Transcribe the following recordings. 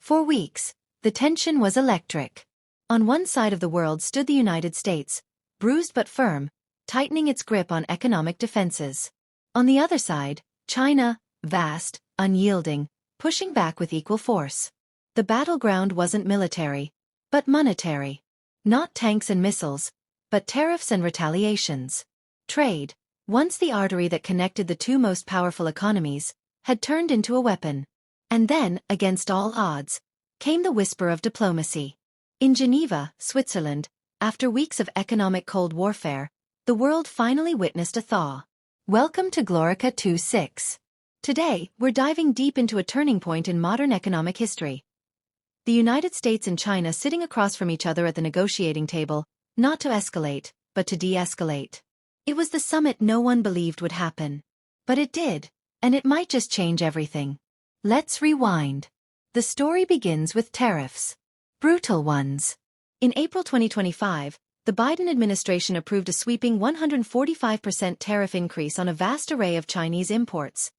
For weeks, the tension was electric. On one side of the world stood the United States, bruised but firm, tightening its grip on economic defenses. On the other side, China, vast, unyielding, pushing back with equal force. The battleground wasn't military, but monetary. Not tanks and missiles, but tariffs and retaliations. Trade, once the artery that connected the two most powerful economies, had turned into a weapon. And then, against all odds, came the whisper of diplomacy. In Geneva, Switzerland, after weeks of economic cold warfare, the world finally witnessed a thaw. Welcome to Glorica 26. Today, we're diving deep into a turning point in modern economic history. The United States and China sitting across from each other at the negotiating table, not to escalate, but to de-escalate. It was the summit no one believed would happen. But it did, and it might just change everything. Let's rewind. The story begins with tariffs. Brutal ones. In April 2025, the Biden administration approved a sweeping 145% tariff increase on a vast array of Chinese imports,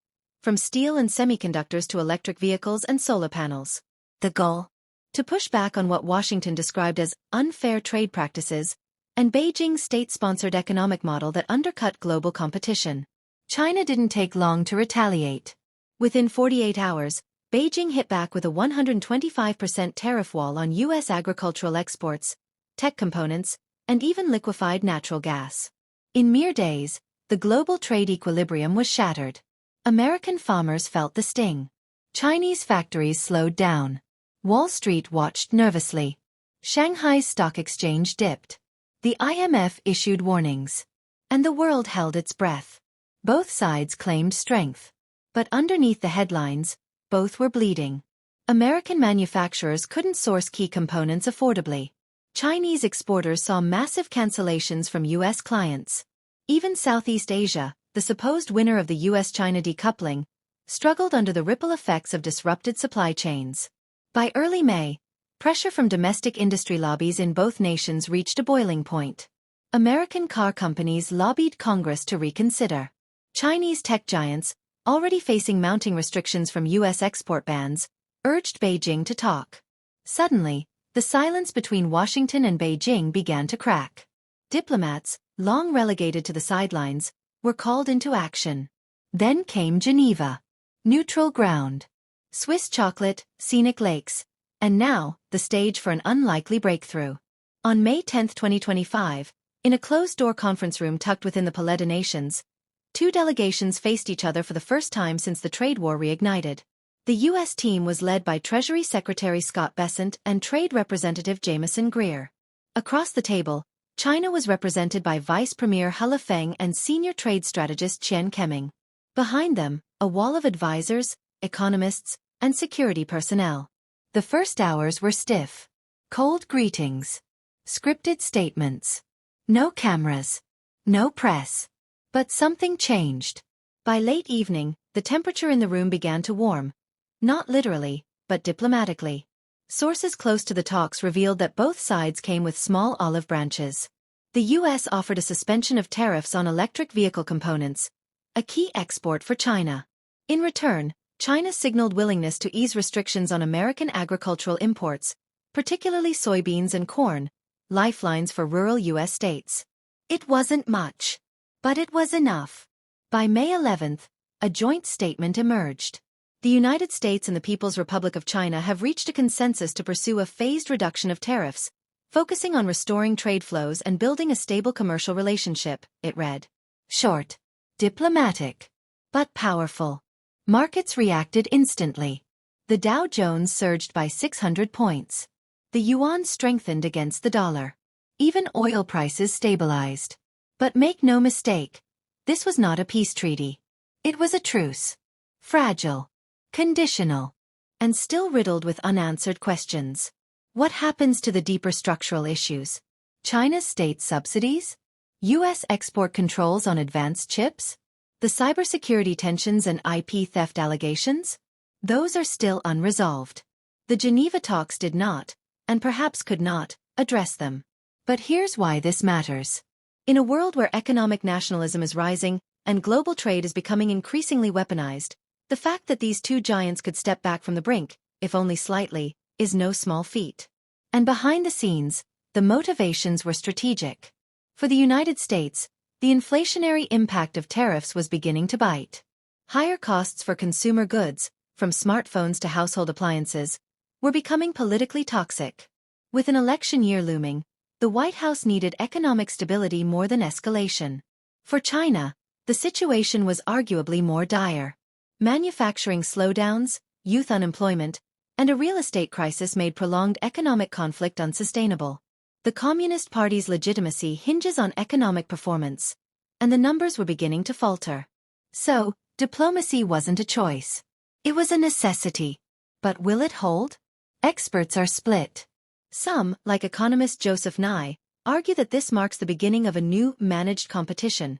from steel and semiconductors to electric vehicles and solar panels. The goal? To push back on what Washington described as unfair trade practices and Beijing's state-sponsored economic model that undercut global competition. China didn't take long to retaliate. Within 48 hours, Beijing hit back with a 125% tariff wall on U.S. agricultural exports, tech components, and even liquefied natural gas. In mere days, the global trade equilibrium was shattered. American farmers felt the sting. Chinese factories slowed down. Wall Street watched nervously. Shanghai's stock exchange dipped. The IMF issued warnings. And the world held its breath. Both sides claimed strength. But underneath the headlines, both were bleeding. American manufacturers couldn't source key components affordably. Chinese exporters saw massive cancellations from U.S. clients. Even Southeast Asia, the supposed winner of the U.S.-China decoupling, struggled under the ripple effects of disrupted supply chains. By early May, pressure from domestic industry lobbies in both nations reached a boiling point. American car companies lobbied Congress to reconsider. Chinese tech giants, already facing mounting restrictions from U.S. export bans, urged Beijing to talk. Suddenly, the silence between Washington and Beijing began to crack. Diplomats, long relegated to the sidelines, were called into action. Then came Geneva. Neutral ground. Swiss chocolate, scenic lakes, and now, the stage for an unlikely breakthrough. On May 10, 2025, in a closed-door conference room tucked within the Palais Nations, two delegations faced each other for the first time since the trade war reignited. The U.S. team was led by Treasury Secretary Scott Bessent and Trade Representative Jamieson Greer. Across the table, China was represented by Vice Premier He Feng and Senior Trade Strategist Qian Keming. Behind them, a wall of advisors, economists, and security personnel. The first hours were stiff. Cold greetings. Scripted statements. No cameras. No press. But something changed. By late evening, the temperature in the room began to warm. Not literally, but diplomatically. Sources close to the talks revealed that both sides came with small olive branches. The U.S. offered a suspension of tariffs on electric vehicle components, a key export for China. In return, China signaled willingness to ease restrictions on American agricultural imports, particularly soybeans and corn, lifelines for rural U.S. states. It wasn't much. But it was enough. By May 11th, a joint statement emerged. The United States and the People's Republic of China have reached a consensus to pursue a phased reduction of tariffs, focusing on restoring trade flows and building a stable commercial relationship, it read. Short. Diplomatic. But powerful. Markets reacted instantly. The Dow Jones surged by 600 points. The yuan strengthened against the dollar. Even oil prices stabilized. But make no mistake, this was not a peace treaty. It was a truce. Fragile. Conditional. And still riddled with unanswered questions. What happens to the deeper structural issues? China's state subsidies? U.S. export controls on advanced chips? The cybersecurity tensions and IP theft allegations? Those are still unresolved. The Geneva talks did not, and perhaps could not, address them. But here's why this matters. In a world where economic nationalism is rising and global trade is becoming increasingly weaponized, the fact that these two giants could step back from the brink, if only slightly, is no small feat. And behind the scenes, the motivations were strategic. For the United States, the inflationary impact of tariffs was beginning to bite. Higher costs for consumer goods, from smartphones to household appliances, were becoming politically toxic. With an election year looming, the White House needed economic stability more than escalation. For China, the situation was arguably more dire. Manufacturing slowdowns, youth unemployment, and a real estate crisis made prolonged economic conflict unsustainable. The Communist Party's legitimacy hinges on economic performance, and the numbers were beginning to falter. So, diplomacy wasn't a choice. It was a necessity. But will it hold? Experts are split. Some, like economist Joseph Nye, argue that this marks the beginning of a new managed competition,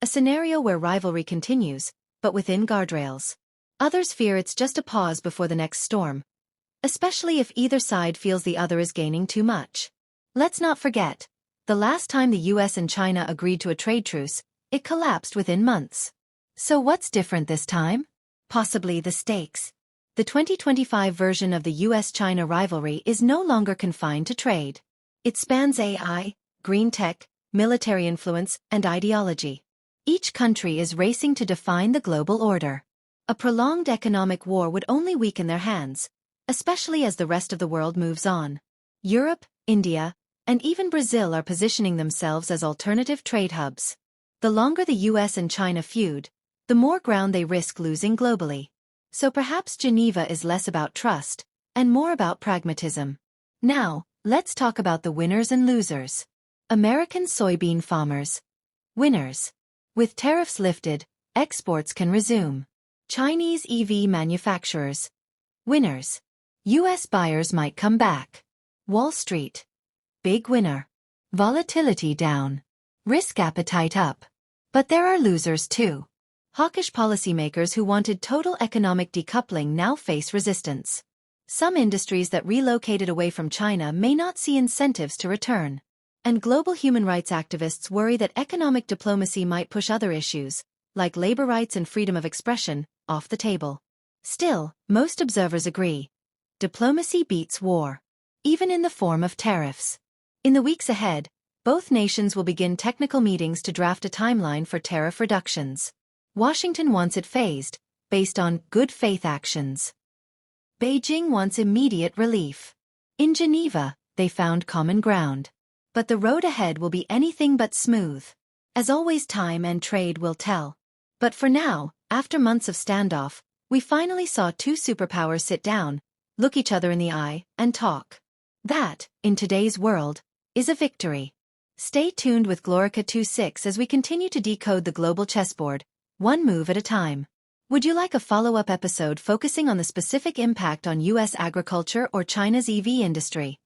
a scenario where rivalry continues, but within guardrails. Others fear it's just a pause before the next storm, especially if either side feels the other is gaining too much. Let's not forget, the last time the US and China agreed to a trade truce, it collapsed within months. So what's different this time? Possibly the stakes. The 2025 version of the US-China rivalry is no longer confined to trade. It spans AI, green tech, military influence, and ideology. Each country is racing to define the global order. A prolonged economic war would only weaken their hands, especially as the rest of the world moves on. Europe, India, and even Brazil are positioning themselves as alternative trade hubs. The longer the US and China feud, the more ground they risk losing globally. So perhaps Geneva is less about trust, and more about pragmatism. Now, let's talk about the winners and losers. American soybean farmers. Winners. With tariffs lifted, exports can resume. Chinese EV manufacturers. Winners. US buyers might come back. Wall Street. Big winner. Volatility down. Risk appetite up. But there are losers too. Hawkish policymakers who wanted total economic decoupling now face resistance. Some industries that relocated away from China may not see incentives to return. And global human rights activists worry that economic diplomacy might push other issues, like labor rights and freedom of expression, off the table. Still, most observers agree. Diplomacy beats war. Even in the form of tariffs. In the weeks ahead, both nations will begin technical meetings to draft a timeline for tariff reductions. Washington wants it phased, based on good faith actions. Beijing wants immediate relief. In Geneva, they found common ground. But the road ahead will be anything but smooth. As always, time and trade will tell. But for now, after months of standoff, we finally saw two superpowers sit down, look each other in the eye, and talk. That, in today's world, is a victory. Stay tuned with Glorica 26 as we continue to decode the global chessboard, one move at a time. Would you like a follow-up episode focusing on the specific impact on US agriculture or China's EV industry?